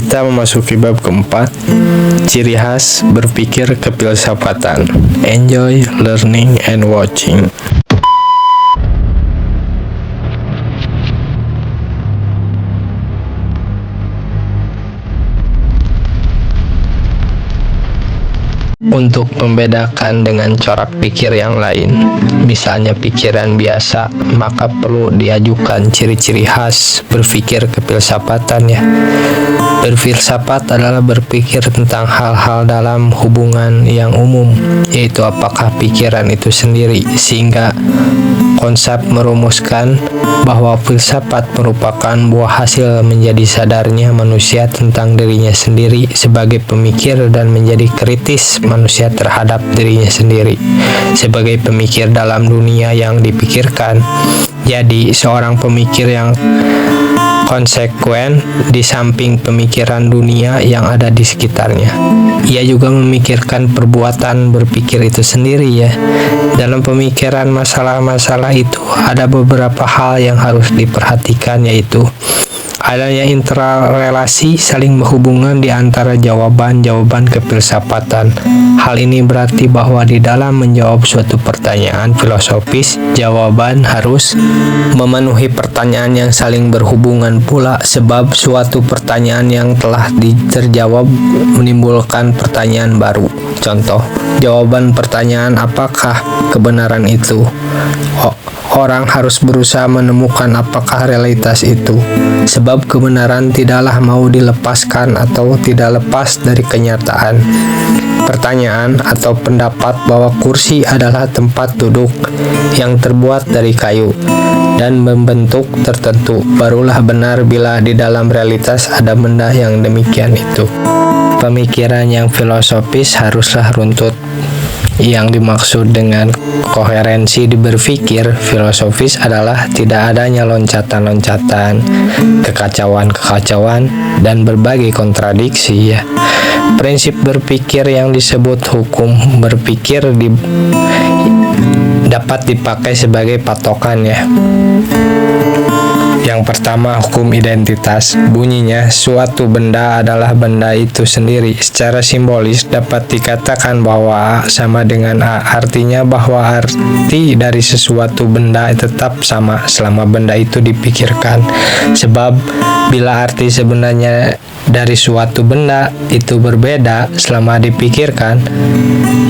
kita memasuki bab keempat, ciri khas berpikir kefilsafatan. Enjoy learning and watching. Untuk membedakan dengan corak pikir yang lain, misalnya pikiran biasa, maka perlu diajukan ciri-ciri khas berpikir kefilsafatan ya. Berfilsafat adalah berpikir tentang hal-hal dalam hubungan yang umum, yaitu apakah pikiran itu sendiri, sehingga konsep merumuskan bahwa filsafat merupakan buah hasil menjadi sadarnya manusia tentang dirinya sendiri sebagai pemikir dan menjadi kritis manusia terhadap dirinya sendiri sebagai pemikir dalam dunia yang dipikirkan. Jadi, seorang pemikir yang konsekuen di samping pemikiran dunia yang ada di sekitarnya. Ia juga memikirkan perbuatan berpikir itu sendiri ya. Dalam pemikiran masalah-masalah itu ada beberapa hal yang harus diperhatikan, yaitu adanya interrelasi saling berhubungan di antara jawaban-jawaban kefilsafatan. Hal ini berarti bahwa di dalam menjawab suatu pertanyaan filosofis, jawaban harus memenuhi pertanyaan yang saling berhubungan pula, sebab suatu pertanyaan yang telah terjawab menimbulkan pertanyaan baru. Contoh, jawaban pertanyaan apakah kebenaran itu? Orang harus berusaha menemukan apakah realitas itu, sebab kebenaran tidaklah mau dilepaskan atau tidak lepas dari kenyataan. Pertanyaan atau pendapat bahwa kursi adalah tempat duduk yang terbuat dari kayu dan membentuk tertentu barulah benar bila di dalam realitas ada benda yang demikian itu. Pemikiran yang filosofis haruslah runtut. Yang dimaksud dengan koherensi di berpikir filosofis adalah tidak adanya loncatan-loncatan, kekacauan-kekacauan, dan berbagai kontradiksi ya. Prinsip berpikir yang disebut hukum berpikir dapat dipakai sebagai patokan ya. Yang pertama, hukum identitas. Bunyinya, suatu benda adalah benda itu sendiri. Secara simbolis dapat dikatakan bahwa A sama dengan A. Artinya bahwa arti dari sesuatu benda tetap sama selama benda itu dipikirkan. Sebab bila arti sebenarnya dari suatu benda itu berbeda selama dipikirkan,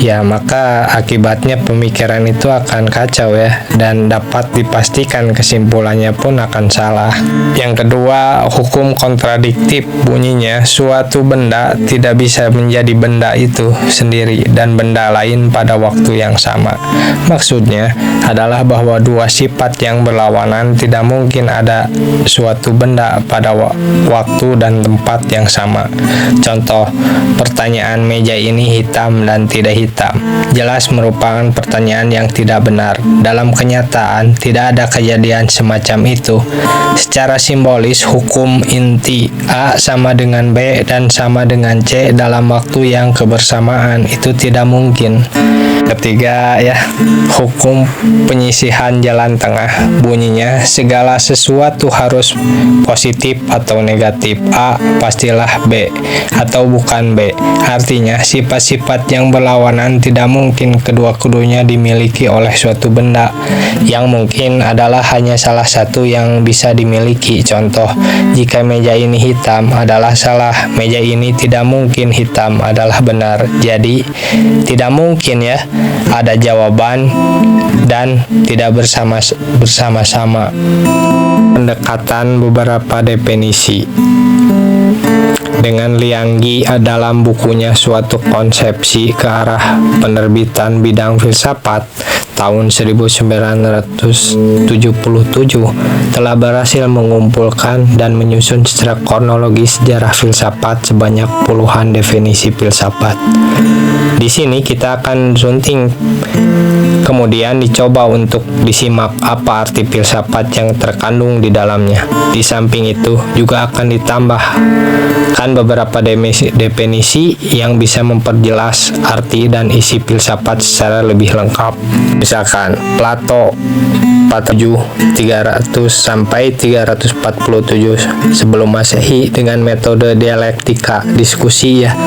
ya maka akibatnya pemikiran itu akan kacau ya, dan dapat dipastikan kesimpulannya pun akan salah. Yang kedua, hukum kontradiktif. Bunyinya, suatu benda tidak bisa menjadi benda itu sendiri dan benda lain pada waktu yang sama. Maksudnya adalah bahwa dua sifat yang berlawanan tidak mungkin ada suatu benda pada waktu dan tempat yang sama. Contoh, pertanyaan meja ini hitam dan tidak hitam jelas merupakan pertanyaan yang tidak benar. Dalam kenyataan tidak ada kejadian semacam itu. Secara simbolis, hukum inti A sama dengan B dan sama dengan C dalam waktu yang kebersamaan itu tidak mungkin. Ketiga ya, hukum penyisihan jalan tengah. Bunyinya, segala sesuatu harus positif atau negatif. A pastilah B atau bukan B. Artinya, sifat-sifat yang berlawanan tidak mungkin kedua-keduanya dimiliki oleh suatu benda. Yang mungkin adalah hanya salah satu yang bisa dimiliki. Contoh, jika meja ini hitam adalah salah, meja ini tidak mungkin hitam adalah benar. Jadi, tidak mungkin ya ada jawaban dan tidak bersama-sama. Pendekatan beberapa definisi. Dengan Lianggi dalam bukunya Suatu Konsepsi ke Arah Penerbitan Bidang Filsafat tahun 1977 telah berhasil mengumpulkan dan menyusun secara kronologis sejarah filsafat sebanyak puluhan definisi filsafat. Di sini kita akan sunting, kemudian dicoba untuk disimak apa arti filsafat yang terkandung di dalamnya. Di samping itu juga akan ditambahkan menyediakan beberapa definisi yang bisa memperjelas arti dan isi filsafat secara lebih lengkap. Misalkan Plato 47 300 sampai 347 sebelum Masehi dengan metode dialektika diskusi ya.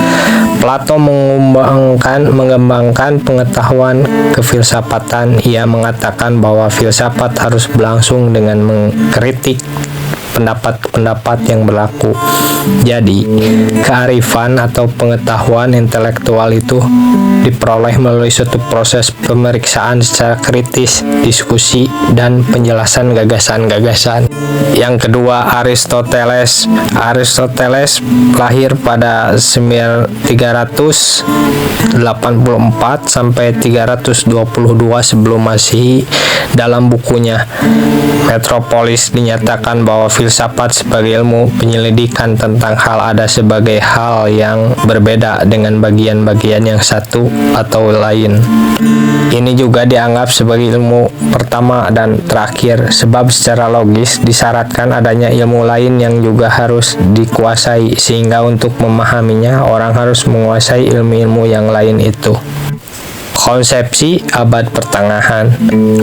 Plato mengembangkan pengetahuan kefilsafatan. Ia mengatakan bahwa filsafat harus berlangsung dengan mengkritik pendapat-pendapat yang berlaku. Jadi, kearifan atau pengetahuan intelektual itu diperoleh melalui suatu proses pemeriksaan secara kritis, diskusi, dan penjelasan gagasan-gagasan. Yang kedua, Aristoteles. Aristoteles lahir pada 384 sampai 322 sebelum Masehi. Dalam bukunya Metropolis dinyatakan bahwa filsafat sebagai ilmu penyelidikan tentang hal ada sebagai hal yang berbeda dengan bagian-bagian yang satu atau lain. Ini juga dianggap sebagai ilmu pertama dan terakhir, sebab secara logis disyaratkan adanya ilmu lain yang juga harus dikuasai, sehingga untuk memahaminya orang harus menguasai ilmu-ilmu yang lain itu. Konsepsi abad pertengahan.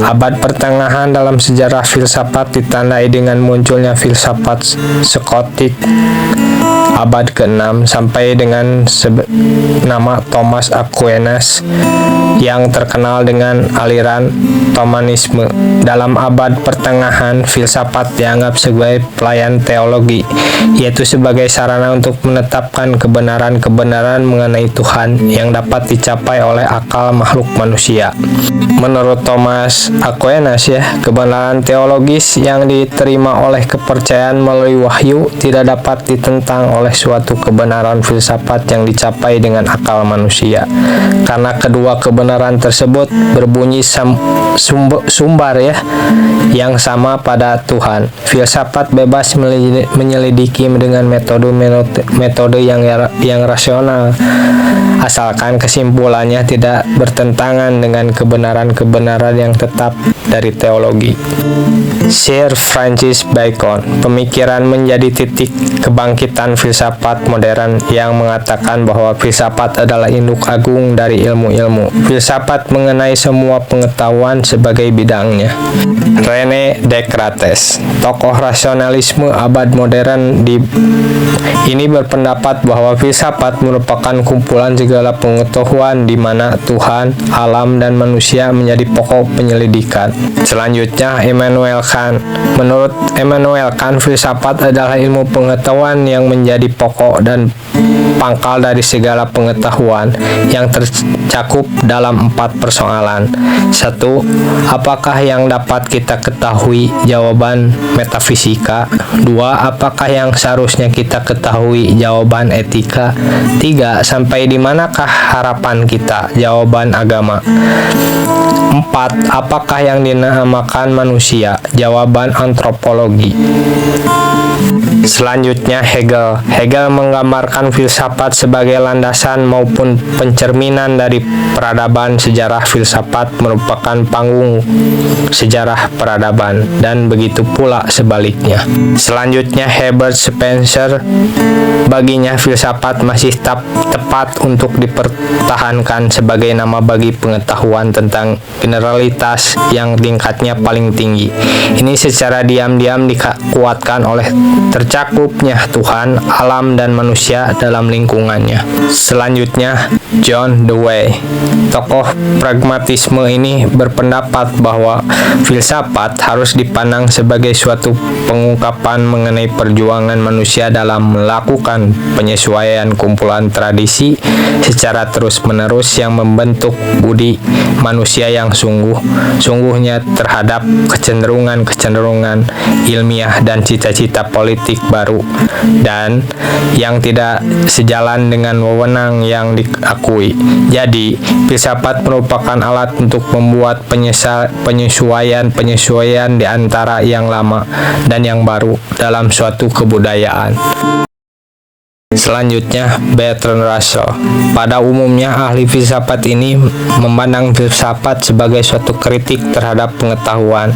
Abad pertengahan dalam sejarah filsafat ditandai dengan munculnya filsafat Skotik abad ke-6 sampai dengan nama Thomas Aquinas yang terkenal dengan aliran Thomanisme. Dalam abad pertengahan, filsafat dianggap sebagai pelayan teologi, yaitu sebagai sarana untuk menetapkan kebenaran-kebenaran mengenai Tuhan yang dapat dicapai oleh akal makhluk manusia. Menurut Thomas Aquinas kebenaran teologis yang diterima oleh kepercayaan melalui wahyu tidak dapat ditentang oleh suatu kebenaran filsafat yang dicapai dengan akal manusia, karena kedua kebenaran tersebut berbunyi sumber yang sama pada Tuhan. Filsafat bebas menyelidiki dengan metode yang rasional, asalkan kesimpulannya tidak bertentangan dengan kebenaran-kebenaran yang tetap dari teologi. Sir Francis Bacon, pemikiran menjadi titik kebangkitan filsafat modern yang mengatakan bahwa filsafat adalah induk agung dari ilmu-ilmu. Filsafat mengenai semua pengetahuan sebagai bidangnya. René Descartes, tokoh rasionalisme abad modern ini berpendapat bahwa filsafat merupakan kumpulan segala pengetahuan di mana Tuhan, alam, dan manusia menjadi pokok penyelidikan. Selanjutnya, Immanuel Kant. Menurut Immanuel Kant, filsafat adalah ilmu pengetahuan yang menjadi pokok dan pangkal dari segala pengetahuan yang tercakup dalam 4 persoalan. 1. Apakah yang dapat kita ketahui? Jawaban metafisika. 2. Apakah yang seharusnya kita ketahui? Jawaban etika. 3. Sampai di manakah harapan kita? Jawaban agama. 4. Apakah yang dinamakan manusia? Jawaban antropologi. Selanjutnya, Hegel. Hegel menggambarkan filsafat sebagai landasan maupun pencerminan dari peradaban. Sejarah filsafat merupakan panggung sejarah peradaban, dan begitu pula sebaliknya. Selanjutnya, Herbert Spencer. Baginya filsafat masih tepat untuk dipertahankan sebagai nama bagi pengetahuan tentang generalitas yang tingkatnya paling tinggi. Ini secara diam-diam dikuatkan oleh tercakupnya Tuhan, alam, dan manusia dalam lingkungannya. Selanjutnya, John Dewey. Tokoh pragmatisme ini berpendapat bahwa filsafat harus dipandang sebagai suatu pengungkapan mengenai perjuangan manusia dalam melakukan penyesuaian kumpulan tradisi secara terus-menerus yang membentuk budi manusia yang sungguhnya terhadap kecenderungan-kecenderungan ilmiah dan cita-cita politik baru, dan yang tidak sejalan dengan wewenang yang diakui. Jadi, filsafat merupakan alat untuk membuat penyesuaian di antara yang lama dan yang baru dalam suatu kebudayaan. Selanjutnya, Bertrand Russell. Pada umumnya, ahli filsafat ini memandang filsafat sebagai suatu kritik terhadap pengetahuan.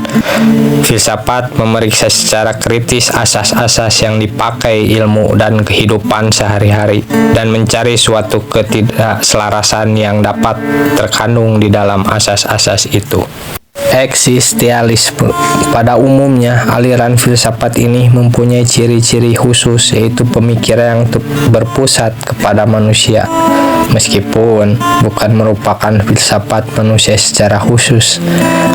Filsafat memeriksa secara kritis asas-asas yang dipakai ilmu dan kehidupan sehari-hari, dan mencari suatu ketidakselarasan yang dapat terkandung di dalam asas-asas itu. Eksistensialisme. Pada umumnya, aliran filsafat ini mempunyai ciri-ciri khusus, yaitu pemikiran yang berpusat kepada manusia, meskipun bukan merupakan filsafat manusia secara khusus.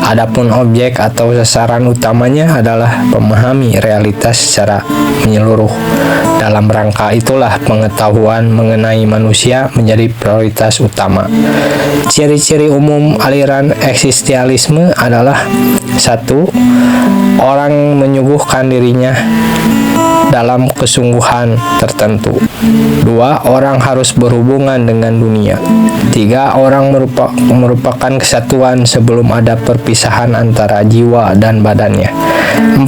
Adapun objek atau sasaran utamanya adalah memahami realitas secara menyeluruh. Dalam rangka itulah pengetahuan mengenai manusia menjadi prioritas utama. Ciri-ciri umum aliran eksistensialisme adalah: 1. Orang menyuguhkan dirinya dalam kesungguhan tertentu. 2. Orang harus berhubungan dengan dunia. 3. Orang merupakan kesatuan sebelum ada perpisahan antara jiwa dan badannya.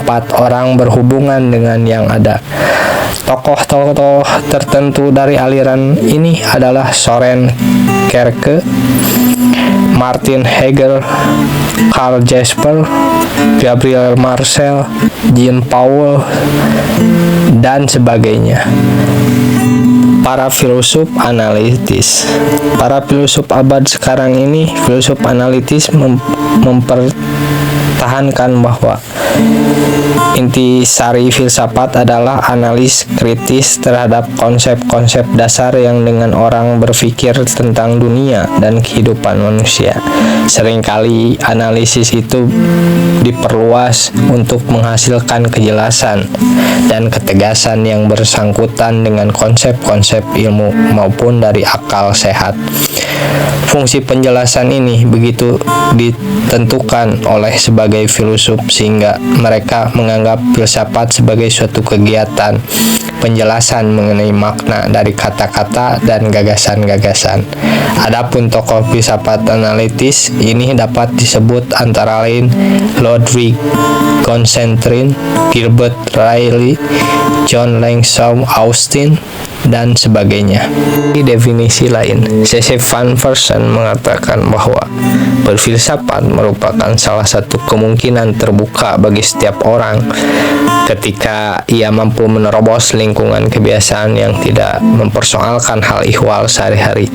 4. Orang berhubungan dengan yang ada. Tokoh-tokoh tertentu dari aliran ini adalah Soren Kierke, Martin Heidegger, Karl Jasper, Gabriel Marcel, Jean Paul, dan sebagainya. Para filsuf analitis. Para filsuf abad sekarang ini, filsuf analitis mempertahankan bahwa intisari filsafat adalah analis kritis terhadap konsep-konsep dasar yang dengan orang berpikir tentang dunia dan kehidupan manusia. Seringkali analisis itu diperluas untuk menghasilkan kejelasan dan ketegasan yang bersangkutan dengan konsep-konsep ilmu maupun dari akal sehat. Fungsi penjelasan ini begitu ditentukan oleh sebagai filsuf sehingga mereka menganggap filsafat sebagai suatu kegiatan penjelasan mengenai makna dari kata-kata dan gagasan-gagasan. Adapun tokoh filsafat analitis ini dapat disebut antara lain Ludwig Constantine, Gilbert Ryle, John Langshaw Austin, dan sebagainya. Di definisi lain, C.C. Van Fersen mengatakan bahwa berfilsafat merupakan salah satu kemungkinan terbuka bagi setiap orang ketika ia mampu menerobos lingkungan kebiasaan yang tidak mempersoalkan hal ihwal sehari-hari.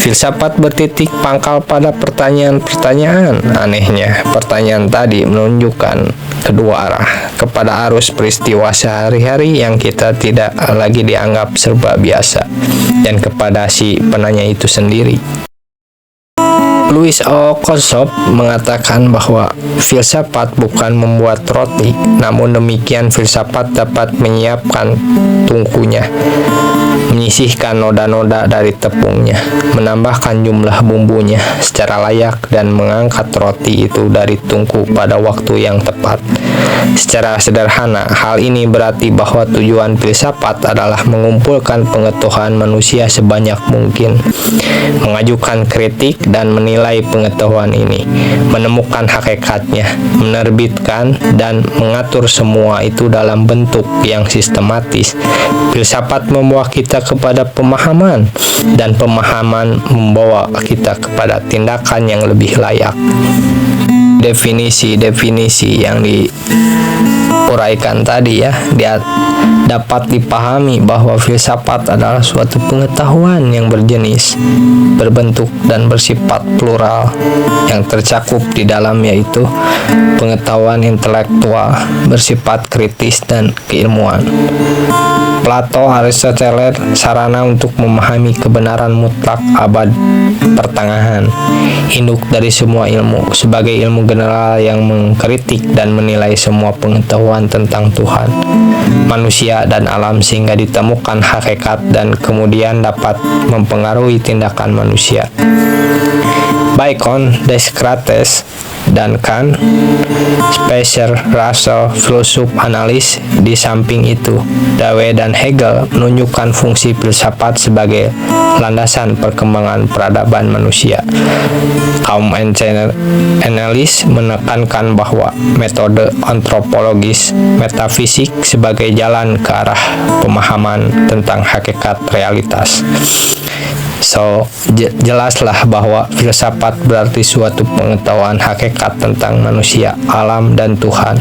Filsafat bertitik pangkal pada pertanyaan-pertanyaan. Anehnya, pertanyaan tadi menunjukkan kedua arah, kepada arus peristiwa sehari-hari yang kita tidak lagi dianggap serba biasa, dan kepada si penanya itu sendiri. Louis Althusser mengatakan bahwa filsafat bukan membuat roti, namun demikian filsafat dapat menyiapkan tungkunya, menyisihkan noda-noda dari tepungnya, menambahkan jumlah bumbunya secara layak, dan mengangkat roti itu dari tungku pada waktu yang tepat. Secara sederhana, hal ini berarti bahwa tujuan filsafat adalah mengumpulkan pengetahuan manusia sebanyak mungkin, mengajukan kritik dan menilai pengetahuan ini, menemukan hakikatnya, menerbitkan dan mengatur semua itu dalam bentuk yang sistematis. Filsafat membawa kita kepada pemahaman, dan pemahaman membawa kita kepada tindakan yang lebih layak. Definisi-definisi yang diuraikan tadi dapat dipahami bahwa filsafat adalah suatu pengetahuan yang berjenis, berbentuk, dan bersifat plural. Yang tercakup di dalam yaitu pengetahuan intelektual bersifat kritis dan keilmuan. Plato, Aristoteles sarana untuk memahami kebenaran mutlak abad pertengahan, induk dari semua ilmu, sebagai ilmu general yang mengkritik dan menilai semua pengetahuan tentang Tuhan, manusia, dan alam sehingga ditemukan hakikat dan kemudian dapat mempengaruhi tindakan manusia. Bacon, Descartes, dan Kant, Speiser, Russell, filsuf analis. Di samping itu, Dewey dan Hegel menunjukkan fungsi filsafat sebagai landasan perkembangan peradaban manusia. Kaum analis menekankan bahwa metode antropologis metafisik sebagai jalan ke arah pemahaman tentang hakikat realitas. So, jelaslah bahwa filsafat berarti suatu pengetahuan hakikat tentang manusia, alam, dan Tuhan.